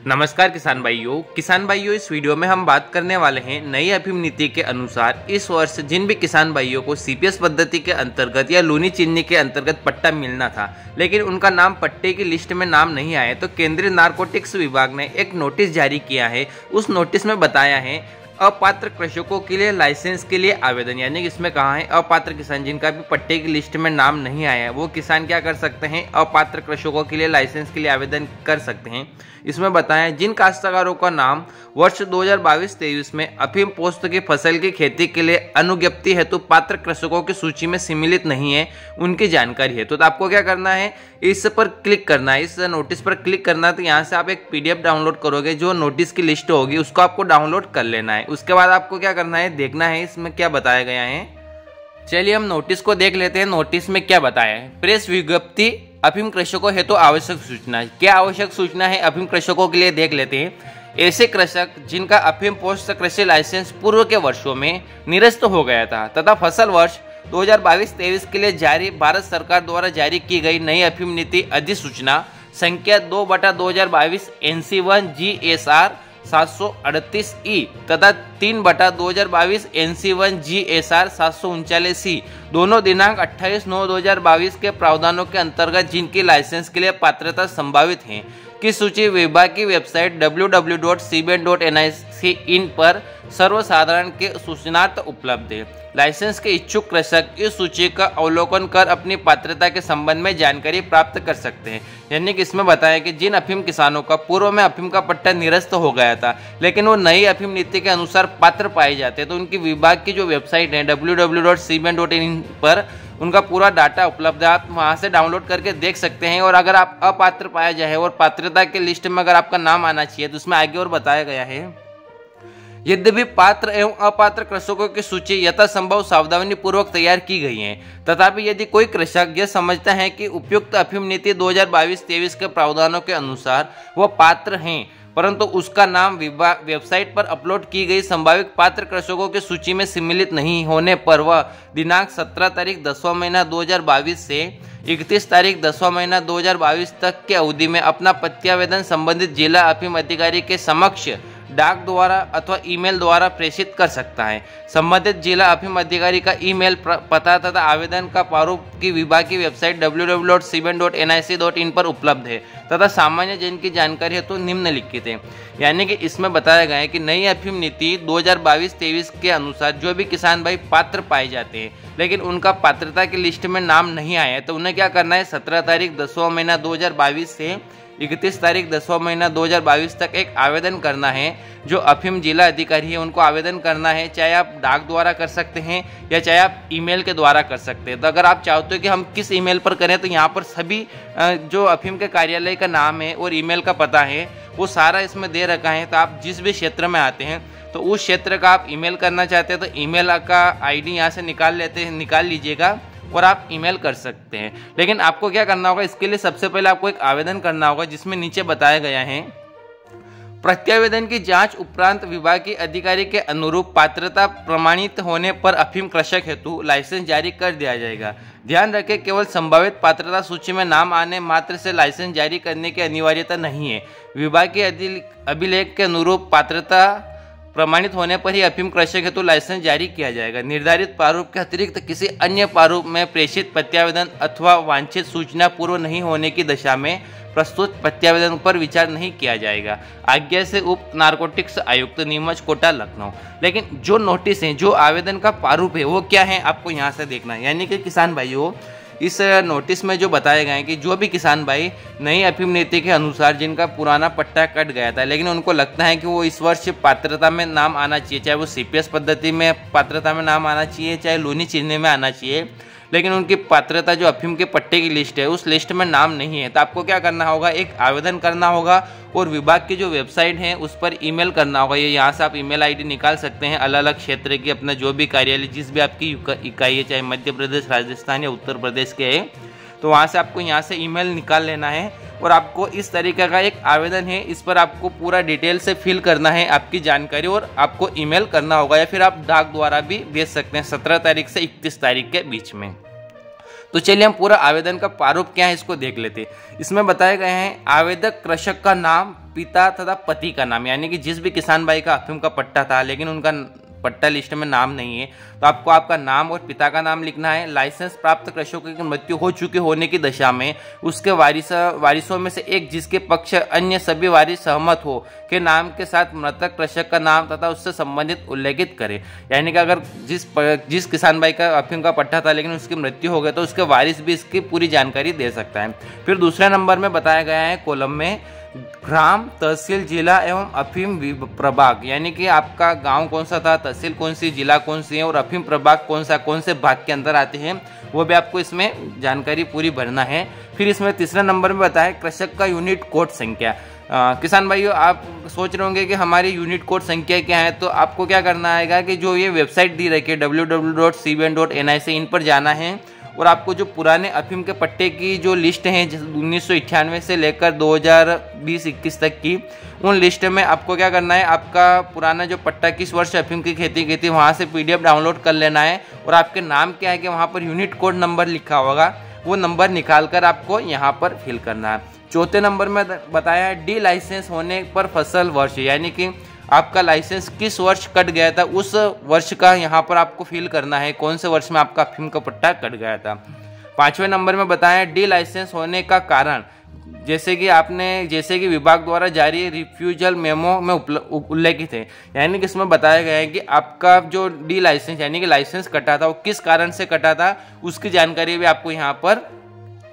नमस्कार किसान भाइयों इस वीडियो में हम बात करने वाले हैं नई अफीम नीति के अनुसार इस वर्ष जिन भी किसान भाइयों को सीपीएस पद्धति के अंतर्गत या लूनी चीनी के अंतर्गत पट्टा मिलना था लेकिन उनका नाम पट्टे की लिस्ट में नाम नहीं आया, तो केंद्रीय नारकोटिक्स विभाग ने एक नोटिस जारी किया है। उस नोटिस में बताया है अपात्र कृषकों के लिए लाइसेंस के लिए आवेदन, यानी कि इसमें कहा है अपात्र किसान जिनका भी पट्टे की लिस्ट में नाम नहीं आया है वो किसान क्या कर सकते हैं, अपात्र कृषकों के लिए लाइसेंस के लिए आवेदन कर सकते हैं। इसमें बताया जिन काश्तकारों का नाम वर्ष 2022-23 में अफीम पोस्त की फसल की खेती के लिए अनुज्ञप्ति हेतु पात्र कृषकों की सूची में सम्मिलित नहीं है उनकी जानकारी है। तो आपको क्या करना है, इस पर क्लिक करना है, इस नोटिस पर क्लिक करना है। तो यहाँ से आप एक पीडीएफ डाउनलोड करोगे, जो नोटिस की लिस्ट होगी उसको आपको डाउनलोड कर लेना है। उसके बाद आपको क्या करना है, देखना है इसमें क्या बताया गया है। चलिए हम नोटिस को देख लेते हैं। नोटिस में क्या बताया है, प्रेस विज्ञप्ति अफीम कृषकों हेतु आवश्यक सूचना। क्या आवश्यक सूचना है अफीम कृषकों के लिए, देख लेते हैं। ऐसे कृषक जिनका अफीम पोस्त कृषि लाइसेंस पूर्व के वर्षों में निरस्त हो गया था तथा फसल वर्ष 2022-23 के लिए जारी भारत सरकार द्वारा जारी की गई नई अफीम नीति अधिसूचना संख्या 2/2022 NC1 GSR 738E तथा 3/2022 NC1 GSR 739C दोनों दिनांक 28/9/2022 के प्रावधानों के अंतर्गत जिनकी लाइसेंस के लिए पात्रता संभावित है की सूची विभाग की वेबसाइट www.cbn.nic.in पर सर्वसाधारण के सूचनार्थ उपलब्ध है। लाइसेंस के इच्छुक कृषक इस सूची का अवलोकन कर अपनी पात्रता के संबंध में जानकारी प्राप्त कर सकते हैं। यानी कि इसमें बताया कि जिन अफीम किसानों का पूर्व में अफीम का पट्टा निरस्त हो गया था लेकिन वो नई अफीम नीति के अनुसार पात्र पाए जाते हैं, तो उनकी विभाग की जो वेबसाइट है www.cbn.in पर उनका पूरा डाटा उपलब्ध है। आप वहां से डाउनलोड करके देख सकते हैं। और अगर आप अपात्र पाया जाए और पात्रता के लिस्ट में अगर आपका नाम आना चाहिए तो उसमें आगे और बताया गया है, यद्यपि पात्र एवं अपात्र कृषकों की सूची यथासंभव सावधानी पूर्वक तैयार की गई है, तथापि यदि कोई कृषक यह समझता है कि उपयुक्त अफीम नीति 2022-23 के प्रावधानों के अनुसार वह पात्र हैं परंतु उसका नाम वेबसाइट पर अपलोड की गई संभावित पात्र कृषकों की सूची में सम्मिलित नहीं होने पर वह दिनांक 17 तारीख 10वां महीना 2022 से 31 तारीख 10वां महीना 2022 तक के अवधि में अपना प्रत्यावेदन संबंधित जिला अफीम अधिकारी के समक्ष डाक द्वारा अथवा ईमेल द्वारा प्रेषित कर सकता है। संबंधित जिला अफीम अधिकारी का ईमेल पता तथा आवेदन का प्रारूप की विभाग की वेबसाइट www.cbn.nic.in पर उपलब्ध है तथा सामान्य जन की जानकारी है तो निम्नलिखित है। यानी कि इसमें बताया गया है कि नई अफीम नीति 2022-23 के अनुसार जो भी किसान भाई पात्र पाए जाते हैं लेकिन उनका पात्रता की लिस्ट में नाम नहीं आया है तो उन्हें क्या करना है, 17 तारीख 10वां महीना 2022 से 31 तारीख 10वां महीना 2022 तक एक आवेदन करना है। जो अफीम जिला अधिकारी है उनको आवेदन करना है, चाहे आप डाक द्वारा कर सकते हैं या चाहे आप ईमेल के द्वारा कर सकते हैं। तो अगर आप चाहते हो कि हम किस ईमेल पर करें तो यहाँ पर सभी जो अफीम के कार्यालय का नाम है और ईमेल का पता है वो सारा इसमें दे रखा है। तो आप जिस भी क्षेत्र में आते हैं तो उस क्षेत्र का आप ईमेल करना चाहते हैं तो ईमेल का आईडी यहाँ से निकाल लीजिएगा और आप ईमेल कर सकते हैं। लेकिन आपको क्या करना होगा, इसके लिए सबसे पहले आपको एक आवेदन करना होगा जिसमें नीचे बताया गया है प्रत्यावेदन की जांच उपरांत विभाग के अधिकारी के अनुरूप पात्रता प्रमाणित होने पर अफीम कृषक हेतु लाइसेंस जारी कर दिया जाएगा। ध्यान रखें, केवल संभावित पात्रता सूची में नाम आने मात्र से लाइसेंस जारी करने की अनिवार्यता नहीं है। विभाग के अभिलेख के अनुरूप पात्रता प्रमाणित होने पर ही अफीम कृषक हेतु लाइसेंस जारी किया जाएगा। निर्धारित प्रारूप के अतिरिक्त किसी अन्य प्रारूप में प्रेषित प्रत्यावेदन अथवा वांछित सूचना पूर्व नहीं होने की दशा में प्रस्तुत प्रत्यावेदन पर विचार नहीं किया जाएगा। आज्ञा से उप नारकोटिक्स आयुक्त नीमच कोटा लखनऊ। लेकिन जो नोटिस है, जो आवेदन का प्रारूप है वो क्या है आपको यहाँ से देखना है। यानी कि किसान भाइयों, इस नोटिस में जो बताया गया है कि जो भी किसान भाई नई अफीम नीति के अनुसार जिनका पुराना पट्टा कट गया था लेकिन उनको लगता है कि वो इस वर्ष पात्रता में नाम आना चाहिए, चाहे वो सीपीएस पद्धति में पात्रता में नाम आना चाहिए चाहे लूनी चीनी में आना चाहिए, लेकिन उनकी पात्रता जो अफीम के पट्टे की लिस्ट है उस लिस्ट में नाम नहीं है, तो आपको क्या करना होगा, एक आवेदन करना होगा और विभाग की जो वेबसाइट है उस पर ईमेल करना होगा। ये यहाँ से आप ईमेल आईडी निकाल सकते हैं अलग अलग क्षेत्र की, अपना जो भी कार्यालय जिस भी आपकी इकाई है, चाहे मध्य प्रदेश, राजस्थान या उत्तर प्रदेश के है, तो वहाँ से आपको यहाँ से ईमेल निकाल लेना है और आपको इस तरीके का एक आवेदन है, इस पर आपको पूरा डिटेल से फिल करना है आपकी जानकारी और आपको ईमेल करना होगा या फिर आप डाक द्वारा भी भेज सकते हैं 17 तारीख से 31 तारीख के बीच में। तो चलिए हम पूरा आवेदन का प्रारूप क्या है इसको देख लेते हैं। इसमें बताए गए हैं आवेदक कृषक का नाम, पिता तथा पति का नाम, यानी कि जिस भी किसान भाई का अफीम का पट्टा था लेकिन उनका पट्टा लिस्ट में नाम नहीं है तो आपको आपका नाम और पिता का नाम लिखना है। लाइसेंस प्राप्त कृषकों की मृत्यु हो चुकी होने की दशा में उसके वारिसों में से एक जिसके पक्ष अन्य सभी वारिस सहमत हो के नाम के साथ मृतक कृषक का नाम तथा उससे संबंधित उल्लेखित करे। यानी कि अगर जिस किसान भाई का अफीम का पट्टा था लेकिन उसकी मृत्यु हो गई तो उसके वारिस भी इसकी पूरी जानकारी दे सकता है। फिर दूसरे नंबर में बताया गया है कॉलम में ग्राम, तहसील, जिला एवं अफीम प्रभाग, यानी कि आपका गांव कौन सा था, तहसील कौन सी, जिला कौन सी है और अफीम प्रभाग कौन सा, कौन से भाग के अंदर आते हैं, वो भी आपको इसमें जानकारी पूरी भरना है। फिर इसमें तीसरा नंबर में बताया कृषक का यूनिट कोड संख्या। किसान भाइयों, आप सोच रहे होंगे कि हमारी यूनिट कोड संख्या क्या है, तो आपको क्या करना आएगा कि जो ये वेबसाइट दी रखी है www.cbn.nic इन पर जाना है और आपको जो पुराने अफीम के पट्टे की जो लिस्ट है 1998 से लेकर 2020-21 तक की, उन लिस्ट में आपको क्या करना है, आपका पुराना जो पट्टा किस वर्ष अफीम की खेती की थी वहाँ से PDF डाउनलोड कर लेना है और आपके नाम क्या है कि वहाँ पर यूनिट कोड नंबर लिखा होगा, वो नंबर निकाल कर आपको यहाँ पर फिल करना है। चौथे नंबर में बताया है डी लाइसेंस होने पर फसल वर्ष, यानी कि आपका लाइसेंस किस वर्ष कट गया था उस वर्ष का यहाँ पर आपको फिल करना है, कौन से वर्ष में आपका अफीम का पट्टा कट गया था। पांचवें नंबर में बताया डी लाइसेंस होने का कारण, जैसे कि विभाग द्वारा जारी रिफ्यूजल मेमो में उल्लेखित है, यानी कि इसमें बताया गया है कि आपका जो डी लाइसेंस यानी कि लाइसेंस कटा था वो किस कारण से कटा था, उसकी जानकारी भी आपको यहाँ पर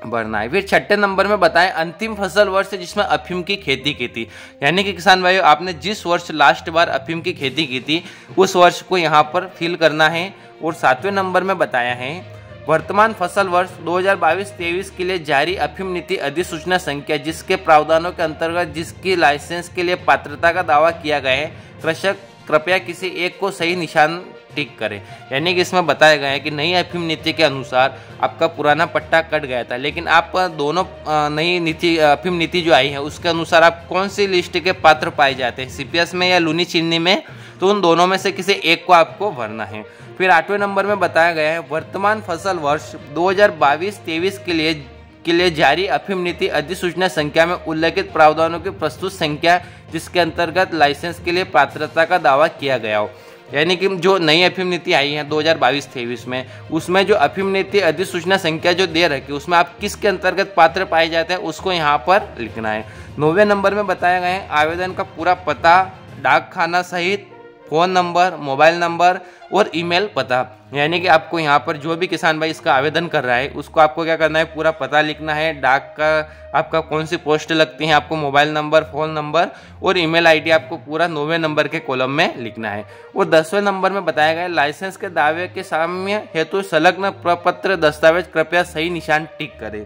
भरना है। फिर छठे नंबर में बताएं अंतिम फसल वर्ष जिसमें अफीम की खेती की थी, यानी कि किसान भाइयों आपने जिस वर्ष लास्ट बार अफीम की खेती की थी उस वर्ष को यहाँ पर फिल करना है। और सातवें नंबर में बताया है वर्तमान फसल वर्ष 2022-23 के लिए जारी अफीम नीति अधिसूचना संख्या जिसके प्रावधानों के अंतर्गत जिसकी लाइसेंस के लिए पात्रता का दावा किया गया है, कृषक कृपया किसी एक को सही निशान टिक करें। यानी कि इसमें बताया गया है कि नई अफीम नीति के अनुसार आपका पुराना पट्टा कट गया था लेकिन आप दोनों नई अफीम नीति जो आई है उसके अनुसार आप कौन सी लिस्ट के पात्र पाए जाते हैं, CPS में या लूनी चिन्नी में, तो उन दोनों में से किसी एक को आपको भरना है। फिर आठवें नंबर में बताया गया है वर्तमान फसल वर्ष 2022-23 के लिए जारी अफीम नीति अधिसूचना संख्या में उल्लेखित प्रावधानों की प्रस्तुत संख्या जिसके अंतर्गत लाइसेंस के लिए पात्रता का दावा किया गया हो। यानी कि जो नई अफीम नीति आई है 2022-23 में, उसमें जो अफीम नीति अधिसूचना संख्या जो दे रखी है उसमें आप किसके अंतर्गत पात्र पाए जाते हैं उसको यहाँ पर लिखना है। 9वें नंबर में बताया गया है आवेदन का पूरा पता, डाक खाना सहित फ़ोन नंबर, मोबाइल नंबर और ईमेल पता, यानी कि आपको यहाँ पर जो भी किसान भाई इसका आवेदन कर रहा है उसको आपको क्या करना है, पूरा पता लिखना है, डाक का आपका कौन सी पोस्ट लगती है, आपको मोबाइल नंबर, फ़ोन नंबर और ईमेल आईडी आपको पूरा 9वें नंबर के कॉलम में लिखना है। और 10वें नंबर में बताया गया लाइसेंस के दावे के साम्य हेतु संलग्न प्रपत्र दस्तावेज कृपया सही निशान टिक करें।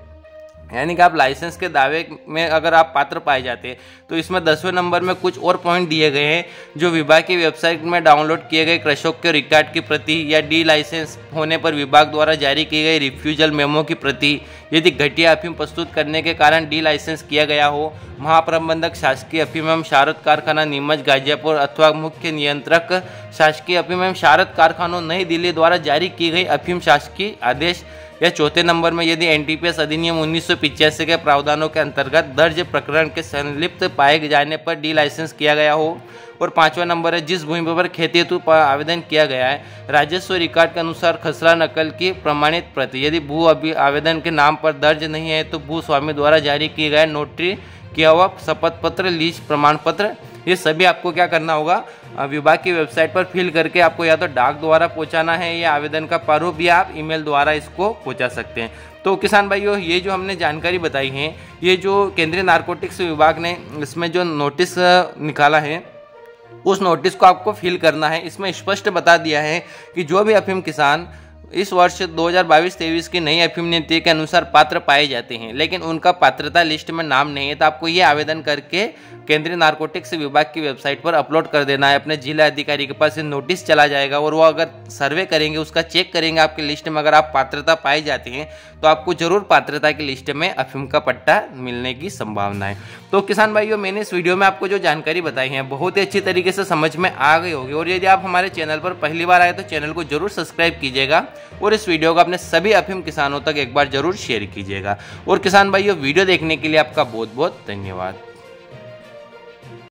यानी कि आप लाइसेंस के दावे में अगर आप पात्र पाए जाते हैं तो इसमें 10वें नंबर में कुछ और पॉइंट दिए गए हैं जो विभाग की वेबसाइट में डाउनलोड किए गए कृषक के रिकॉर्ड की प्रति या डी लाइसेंस होने पर विभाग द्वारा जारी की गई रिफ्यूजल मेमो की प्रति, यदि घटिया अफीम प्रस्तुत करने के कारण डी लाइसेंस किया गया हो, महाप्रबंधक शासकीय अफीम एवं शारद कारखाना नीमच गाजियापुर अथवा मुख्य नियंत्रक शासकीय अफीम एवं शारद कारखानों नई दिल्ली द्वारा जारी की गई अफीम शासकीय आदेश, या चौथे नंबर में यदि NTPS अधिनियम 1985 के प्रावधानों के अंतर्गत दर्ज प्रकरण के संलिप्त पाए जाने पर डी लाइसेंस किया गया हो। और 5वां नंबर है जिस भूमि पर खेती हेतु आवेदन किया गया है राजस्व रिकॉर्ड के अनुसार खसरा नकल की प्रमाणित प्रति, यदि भू आवेदन के नाम पर दर्ज नहीं है तो भू स्वामी द्वारा जारी किए गए नोटरी किया हुआ शपथ पत्र, लीज प्रमाण पत्र, ये सभी आपको क्या करना होगा, विभाग की वेबसाइट पर फिल करके आपको या तो डाक द्वारा पहुंचाना है या आवेदन का प्रारूप या आप ईमेल द्वारा इसको पहुंचा सकते हैं। तो किसान भाइयों ये जो हमने जानकारी बताई है, ये जो केंद्रीय नारकोटिक्स विभाग ने इसमें जो नोटिस निकाला है उस नोटिस को आपको फिल करना है। इसमें स्पष्ट बता दिया है कि जो भी अफीम किसान इस वर्ष 2022-23 की नई अफीम नीति के अनुसार पात्र पाए जाते हैं लेकिन उनका पात्रता लिस्ट में नाम नहीं है तो आपको ये आवेदन करके केंद्रीय नारकोटिक्स विभाग की वेबसाइट पर अपलोड कर देना है। अपने जिला अधिकारी के पास नोटिस चला जाएगा और वो अगर सर्वे करेंगे, उसका चेक करेंगे आपकी लिस्ट में, अगर आप पात्रता पाए जाते हैं तो आपको जरूर पात्रता की लिस्ट में अफीम का पट्टा मिलने की संभावना है। तो किसान भाइयों मैंने इस वीडियो में आपको जो जानकारी बताई है बहुत ही अच्छी तरीके से समझ में आ गई होगी। और यदि आप हमारे चैनल पर पहली बार आए तो चैनल को जरूर सब्सक्राइब कीजिएगा और इस वीडियो को अपने सभी अफीम किसानों तक एक बार जरूर शेयर कीजिएगा। और किसान भाइयों, वीडियो देखने के लिए आपका बहुत बहुत धन्यवाद।